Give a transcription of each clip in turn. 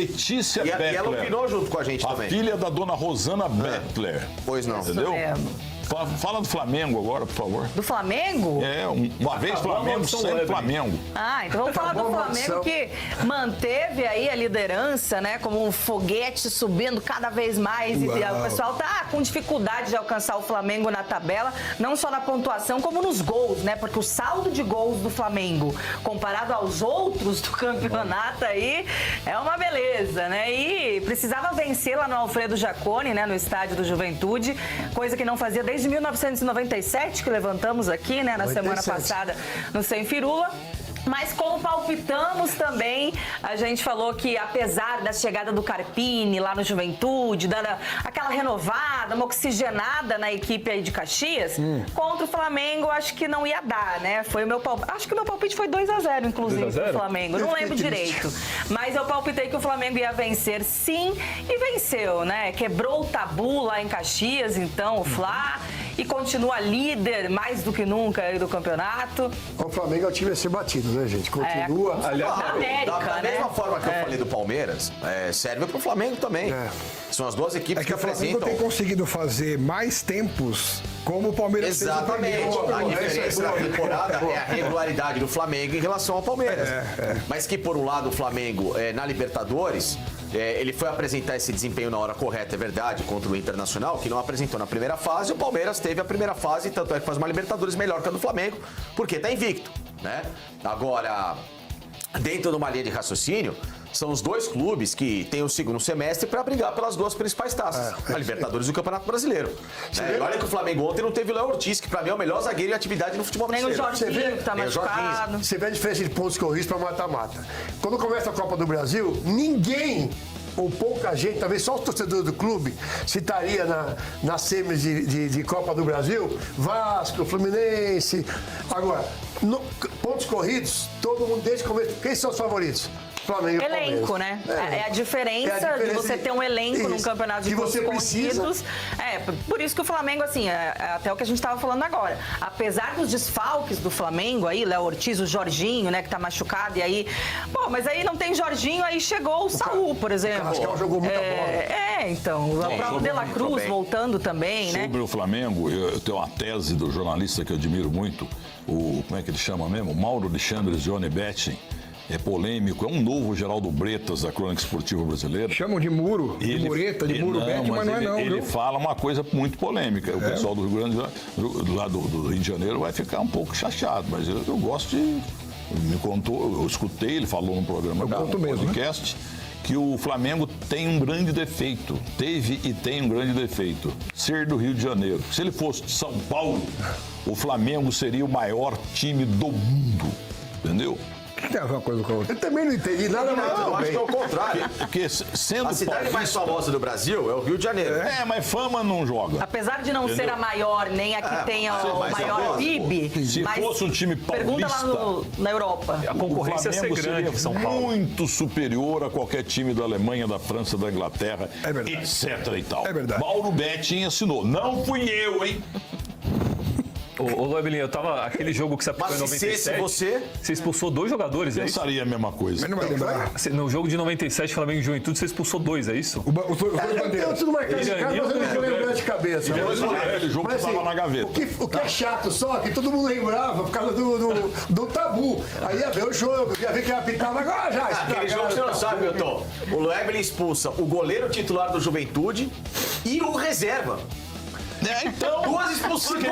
Letícia Beckler. E ela opinou junto com a gente também. A filha da dona Rosana Beckler. Pois não. Entendeu? Fala do Flamengo agora, por favor. Do Flamengo? Uma vez Flamengo, sempre Flamengo. Então vamos falar do Flamengo que manteve aí a liderança, né? Como um foguete subindo cada vez mais. Uau. E o pessoal tá com dificuldade de alcançar o Flamengo na tabela, não só na pontuação, como nos gols, né? Porque o saldo de gols do Flamengo, comparado aos outros do campeonato aí, é uma beleza, né? E precisava vencer lá no Alfredo Jaconi, né? No estádio do Juventude, coisa que não fazia desde 1997, que levantamos aqui, né, na 97. Semana passada, no Sem Firula. Mas como palpitamos também, a gente falou que apesar da chegada do Carpini lá no Juventude, dando aquela renovada, uma oxigenada na equipe aí de Caxias, contra o Flamengo acho que não ia dar, né? Foi o meu palpite. Acho que o meu palpite foi 2-0, inclusive, pro Flamengo. Não lembro direito. Mas eu palpitei que o Flamengo ia vencer sim, e venceu, né? Quebrou o tabu lá em Caxias, então, o Fla, e continua líder mais do que nunca aí do campeonato. O Flamengo é o time a ser batido, né, gente? Continua. Da mesma forma que eu falei do Palmeiras, serve pro Flamengo também. São as duas equipes que apresentam. O Flamengo tem conseguido fazer mais tempos como o Palmeiras fez. Exatamente. A diferença da temporada é a regularidade do Flamengo em relação ao Palmeiras. Mas que, por um lado, o Flamengo, na Libertadores, ele foi apresentar esse desempenho na hora correta, é verdade, contra o Internacional, que não apresentou na primeira fase. O Palmeiras teve a primeira fase, tanto é que faz uma Libertadores melhor que a do Flamengo, porque tá invicto, né? Agora, dentro de uma linha de raciocínio, são os dois clubes que têm o segundo semestre para brigar pelas duas principais taças, a Libertadores e o Campeonato Brasileiro. E olha que o Flamengo ontem não teve o Léo Ortiz, que para mim é o melhor zagueiro em atividade no futebol brasileiro. Nem o Jorginho, que tá machucado. Você vê a diferença de pontos corridos para mata-mata. Quando começa a Copa do Brasil, ninguém, ou pouca gente, talvez só os torcedores do clube, citaria na semis de Copa do Brasil, Vasco, Fluminense. Agora, pontos corridos, todo mundo desde o começo. Quem são os favoritos? Flamengo, elenco, né? É a diferença de você ter um elenco num campeonato de pontos corridos. Por isso que o Flamengo, assim, até o que a gente estava falando agora. Apesar dos desfalques do Flamengo aí, Léo Ortiz, o Jorginho, né, que tá machucado, e aí... mas aí não tem Jorginho, aí chegou o Saúl, por exemplo. Acho que ela jogou muita bola. Então, o próprio De La Cruz voltando também, né? Sobre o Flamengo, eu tenho uma tese do jornalista que eu admiro muito, como é que ele chama mesmo? Mauro Alexandre Johnny Betting. É polêmico, é um novo Geraldo Bretas da Crônica Esportiva Brasileira. Chamam de muro, de mureta, de muro Beck, mas não é não. Ele fala uma coisa muito polêmica. O pessoal do Rio Grande do Rio de Janeiro vai ficar um pouco chateado, mas eu gosto de... Me contou, eu escutei, ele falou no programa podcast, que o Flamengo tem um grande defeito. Teve e tem um grande defeito. Ser do Rio de Janeiro. Se ele fosse de São Paulo, o Flamengo seria o maior time do mundo. Entendeu? Tem a ver uma coisa com a outra. Eu também não entendi nada, mas eu acho que é o contrário. Porque sendo a cidade mais famosa do Brasil é o Rio de Janeiro. Mas fama não joga. Apesar de não ser a maior, nem a que tenha o maior PIB. Se fosse um time paulista... Pergunta lá na Europa. A concorrência ia ser grande em São Paulo. Muito superior a qualquer time da Alemanha, da França, da Inglaterra, etc e tal. É verdade. Mauro Betting ensinou. Não fui eu, hein? Ô, Loebelinho, eu tava... Aquele jogo que você aplicou em 97... Você expulsou 2 jogadores, é isso? Pensaria a mesma coisa. Mas não vai lembrar. No jogo de 97, Flamengo e Juventude, você expulsou 2, é isso? Eu tenho tudo marcado de casa, mas eu não tô lembrando de cabeça. Aquele jogo que estava na gaveta. O que é chato só, que todo mundo lembrava por causa do tabu. Aí ia ver o jogo, ia ver que ia apitar, mas agora já. Aquele jogo você não sabe, Milton. O Loebelinho expulsa o goleiro titular do Juventude e o reserva. Então, 2 expulsões,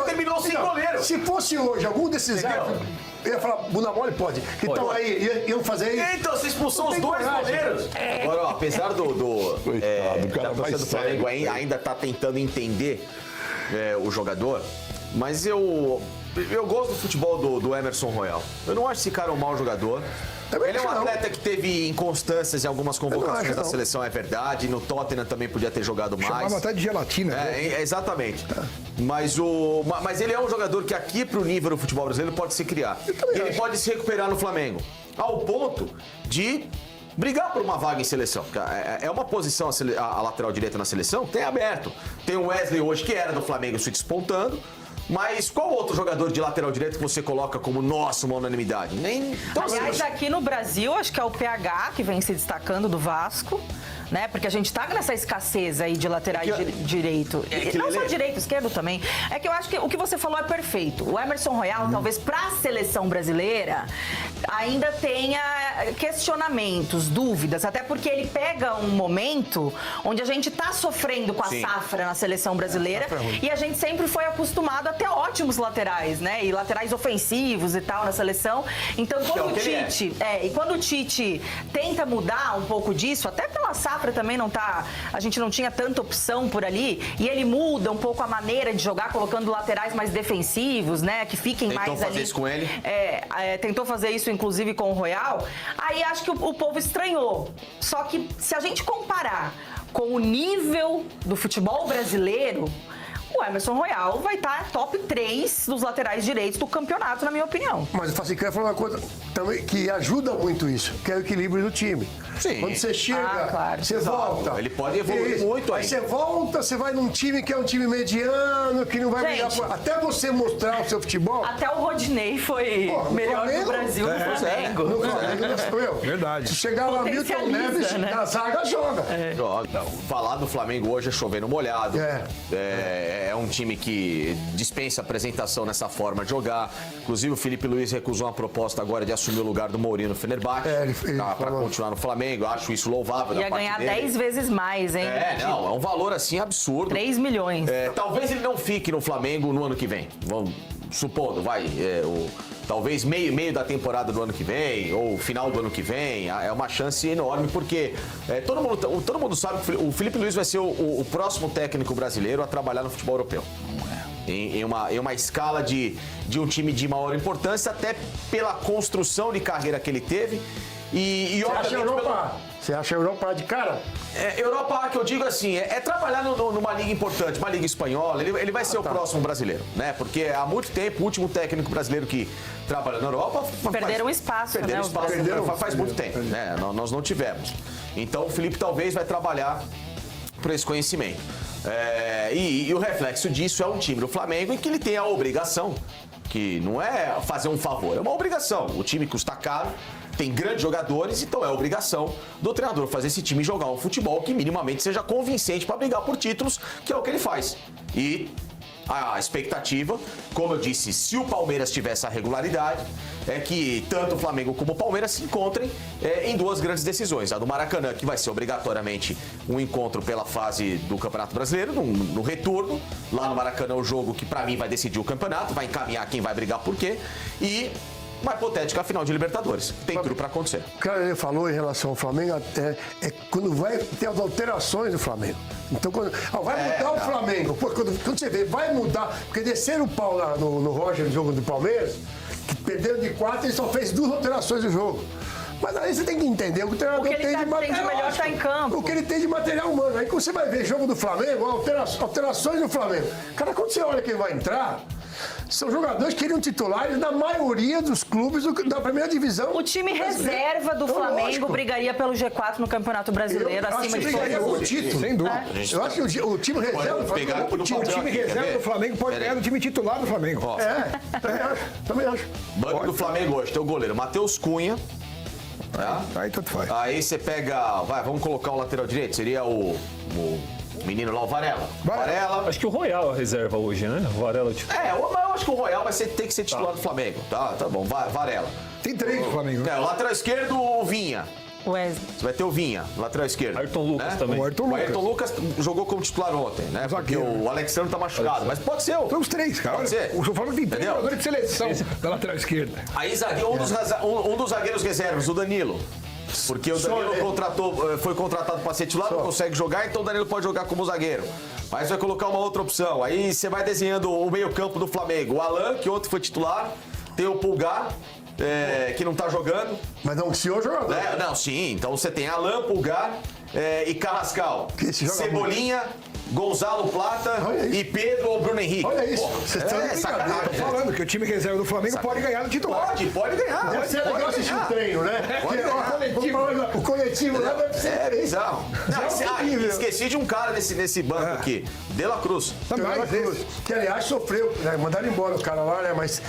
terminou sem goleiro. Se fosse hoje, algum desses árbitros, eu ia falar, bunda mole pode. Então aí, iam fazer isso. Então, você expulsou os 2 goleiros. Agora, apesar da torcida do Flamengo ainda tá tentando entender o jogador, mas eu gosto do futebol do Emerson Royal. Eu não acho esse cara um mau jogador. Ele é um atleta que teve inconstâncias em algumas convocações da seleção, é verdade. No Tottenham também podia ter jogado mais. Chamava até de gelatina. Exatamente. Mas ele é um jogador que aqui pro nível do futebol brasileiro pode se criar. Ele pode se recuperar no Flamengo. Ao ponto de brigar por uma vaga em seleção. É uma posição, a lateral direita na seleção, tem aberto. Tem o Wesley hoje, que era do Flamengo, se despontando. Mas qual outro jogador de lateral direito que você coloca como nossa, uma unanimidade? Nem. Então, Aliás, aqui no Brasil, acho que é o PH que vem se destacando do Vasco. Né? Porque a gente tá nessa escassez aí de laterais direito. Não só direito, esquerdo também. É que eu acho que o que você falou é perfeito. O Emerson Royal, talvez para a seleção brasileira, ainda tenha questionamentos, dúvidas. Até porque ele pega um momento onde a gente tá sofrendo com a safra na seleção brasileira. E a gente sempre foi acostumado a ter ótimos laterais, né? E laterais ofensivos e tal na seleção. Então, quando o Tite tenta mudar um pouco disso, até pela safra também não tá, a gente não tinha tanta opção por ali, e ele muda um pouco a maneira de jogar, colocando laterais mais defensivos, né, que fiquem mais ali. Tentou fazer isso com ele? Tentou fazer isso inclusive com o Royal. Aí acho que o povo estranhou. Só que se a gente comparar com o nível do futebol brasileiro, o Emerson Royal vai estar top 3 dos laterais direitos do campeonato, na minha opinião. Mas eu quero falar uma coisa também que ajuda muito isso, que é o equilíbrio do time. Sim. Quando você chega, claro. você volta. Ele pode evoluir muito aí. Aí você volta, você vai num time que é um time mediano, que não vai brigar por... Até você mostrar o seu futebol. Até o Rodinei foi melhor do Brasil no Flamengo. No Flamengo, Verdade. Se chegar lá Milton Neves, né? na zaga joga. Joga. Falar do Flamengo hoje é chover no molhado. É um time que dispensa apresentação nessa forma de jogar. Inclusive, o Felipe Luiz recusou uma proposta agora de assumir o lugar do Mourinho no Fenerbahçe. Para continuar no Flamengo. Eu acho isso louvável da Ia parte ganhar dele. 10 vezes mais, hein? É um valor assim absurdo. 3 milhões. Talvez ele não fique no Flamengo no ano que vem. Vamos supondo, talvez meio da temporada do ano que vem, ou final do ano que vem. É uma chance enorme, porque todo mundo sabe que o Felipe Luiz vai ser o próximo técnico brasileiro a trabalhar no futebol europeu. Em uma escala de um time de maior importância, até pela construção de carreira que ele teve. Você acha a Europa de cara? Europa, que eu digo assim, trabalhar numa liga importante, uma liga espanhola. Ele vai ser o próximo brasileiro, né? Porque há muito tempo, o último técnico brasileiro que trabalha na Europa... Perderam espaço, né? Faz muito tempo, né? Nós não tivemos. Então, o Felipe talvez vai trabalhar por esse conhecimento. E o reflexo disso é um time do Flamengo em que ele tem a obrigação, que não é fazer um favor, é uma obrigação. O time custa caro, tem grandes jogadores, então é obrigação do treinador fazer esse time jogar um futebol que minimamente seja convincente para brigar por títulos, que é o que ele faz. E a expectativa, como eu disse, se o Palmeiras tivesse a regularidade, é que tanto o Flamengo como o Palmeiras se encontrem em duas grandes decisões. A do Maracanã, que vai ser obrigatoriamente um encontro pela fase do Campeonato Brasileiro, no retorno. Lá no Maracanã, o jogo que para mim vai decidir o campeonato, vai encaminhar quem vai brigar por quê. E uma hipotética final de Libertadores. Tem tudo para acontecer. O cara ele falou em relação ao Flamengo, quando vai ter as alterações do Flamengo. Então, quando vai mudar o Flamengo. Pô, quando você vê, vai mudar. Porque desceram o pau no Roger no jogo do Palmeiras, que perderam de 4, ele só fez 2 alterações do jogo. Mas aí você tem que entender o que o treinador tem de material. O que ele tem de melhor está em campo. O que ele tem de material humano. Aí quando você vai ver jogo do Flamengo, alterações do Flamengo. Cara, quando você olha quem vai entrar, são jogadores que iriam titulares na maioria dos clubes da primeira divisão. O time reserva do Flamengo brigaria pelo G4 no Campeonato Brasileiro, acima de todos os títulos. Sem dúvida. Eu acho que o time reserva do Flamengo. O time reserva do Flamengo pode ganhar do time titular do Flamengo. Também acho. Banco do Flamengo hoje, tem o goleiro Matheus Cunha. Aí tanto faz. Aí você pega. Vamos colocar o lateral direito, seria o menino lá, o Varela. Acho que o Royal reserva hoje, né? O Varela titular. Eu acho que o Royal tem que ser titular do Flamengo. Tá bom, Varela. Tem 3 do Flamengo. O lateral esquerdo, o Vinha. Wesley. Você vai ter o Vinha, lateral esquerdo. Ayrton Lucas também. O Ayrton Lucas jogou como titular ontem, né? Porque o Alexandre tá machucado. Mas pode ser. São os 3, cara. Pode ser. O Flamengo tem 3 jogadores de seleção da lateral esquerda. Aí um dos zagueiros reservas, o Danilo. Porque o Danilo foi contratado para ser titular, não consegue jogar, então o Danilo pode jogar como zagueiro. Mas vai colocar uma outra opção. Aí você vai desenhando o meio-campo do Flamengo. O Alan, que ontem foi titular, tem o Pulgar, que não tá jogando. Mas não, o senhor jogador. Não, sim. Então você tem Alan, Pulgar e Carrascal. Esse joga Cebolinha, Gonzalo Plata Olha isso. e Pedro ou Bruno Henrique. Olha isso. Pô, Vocês estão de sacanagem. brincadeira. Tô falando que o time reserva do Flamengo pode ganhar no titular. Pode ganhar. Deve ser legal assistir o treino, né? Pode Porque, ganhar. o coletivo lá deve ser. É bizarro. Esqueci de um cara nesse banco aqui. De La Cruz. Também, De La Cruz, que aliás sofreu, né? Mandaram embora o cara lá, né? Mas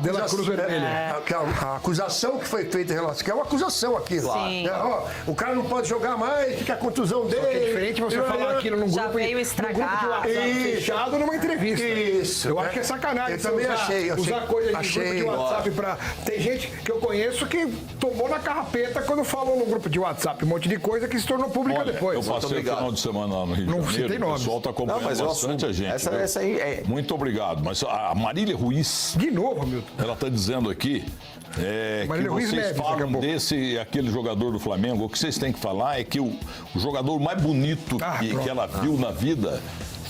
De La Cruz vermelha. a acusação que foi feita em relação, que é uma acusação aquilo. Claro. Né? Ó, o cara não pode jogar mais, fica a contusão dele. É diferente você falar aquilo num Já grupo, veio num estragar. grupo de WhatsApp Isso. fechado numa entrevista. Isso. Eu né? acho que é sacanagem. Eu você também usar, achei. Usar coisa de achei. grupo de WhatsApp pra... Tem gente que eu conheço que tomou na carrapeta quando falou no grupo de WhatsApp. Um monte de coisa que se tornou pública Olha, depois. eu passei o obrigado. final de semana lá no Rio de Não Janeiro, citei o nomes. pessoal está acompanhando Não, mas eu bastante assumo. a gente. Essa aí é... Muito obrigado. Mas a Marília Ruiz, De novo, Milton. ela está dizendo aqui que Marília Ruiz vocês Neves, daqui a falam pouco. aquele jogador do Flamengo. O que vocês têm que falar é que o jogador mais bonito Pronto. que ela viu na vida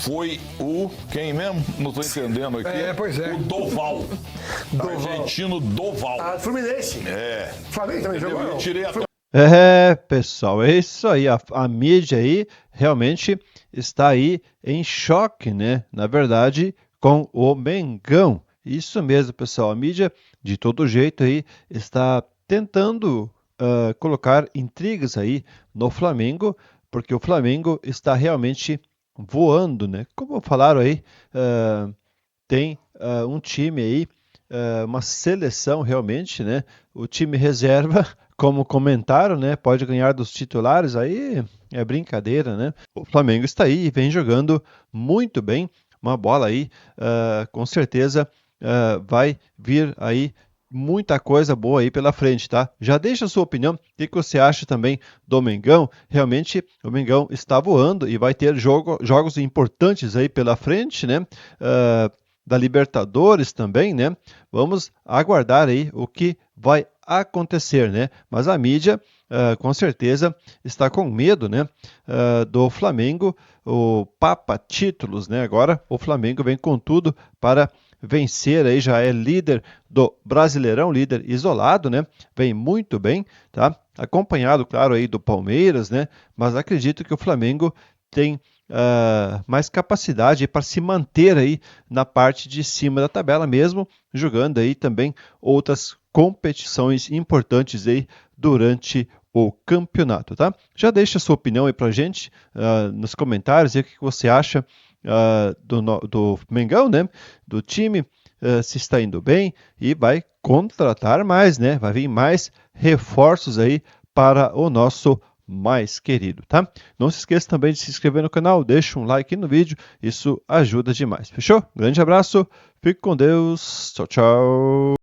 foi quem mesmo? Não estou entendendo aqui. Pois é. O Doval. Argentino Doval. Fluminense. Flamengo também jogou. Eu não? tirei até Pessoal, é isso aí. A mídia aí realmente está aí em choque, né? Na verdade, com o Mengão. Isso mesmo, pessoal. A mídia, de todo jeito aí, está tentando colocar intrigas aí no Flamengo, porque o Flamengo está realmente voando, né? Como falaram aí, tem um time aí, uma seleção realmente, né? O time reserva, como comentaram, né? Pode ganhar dos titulares, aí é brincadeira, né? O Flamengo está aí e vem jogando muito bem. Uma bola aí, com certeza, vai vir aí muita coisa boa aí pela frente, tá? Já deixa a sua opinião, o que você acha também do Mengão? Realmente, o Mengão está voando e vai ter jogos importantes aí pela frente, né? Da Libertadores também, né? Vamos aguardar aí o que vai acontecer, né? Mas a mídia, com certeza, está com medo, né? Do Flamengo, o Papa Títulos, né? Agora o Flamengo vem com tudo para vencer, aí já é líder do Brasileirão, líder isolado, né? Vem muito bem, tá? Acompanhado, claro, aí do Palmeiras, né? Mas acredito que o Flamengo tem mais capacidade para se manter aí na parte de cima da tabela, mesmo jogando aí também outras competições importantes aí durante o campeonato, tá? Já deixa a sua opinião aí pra gente nos comentários, e o que você acha do Mengão, né? Do time, se está indo bem e vai contratar mais, né? Vai vir mais reforços aí para o nosso mais querido, tá? Não se esqueça também de se inscrever no canal, deixa um like no vídeo, isso ajuda demais, fechou? Grande abraço, fique com Deus, tchau, tchau!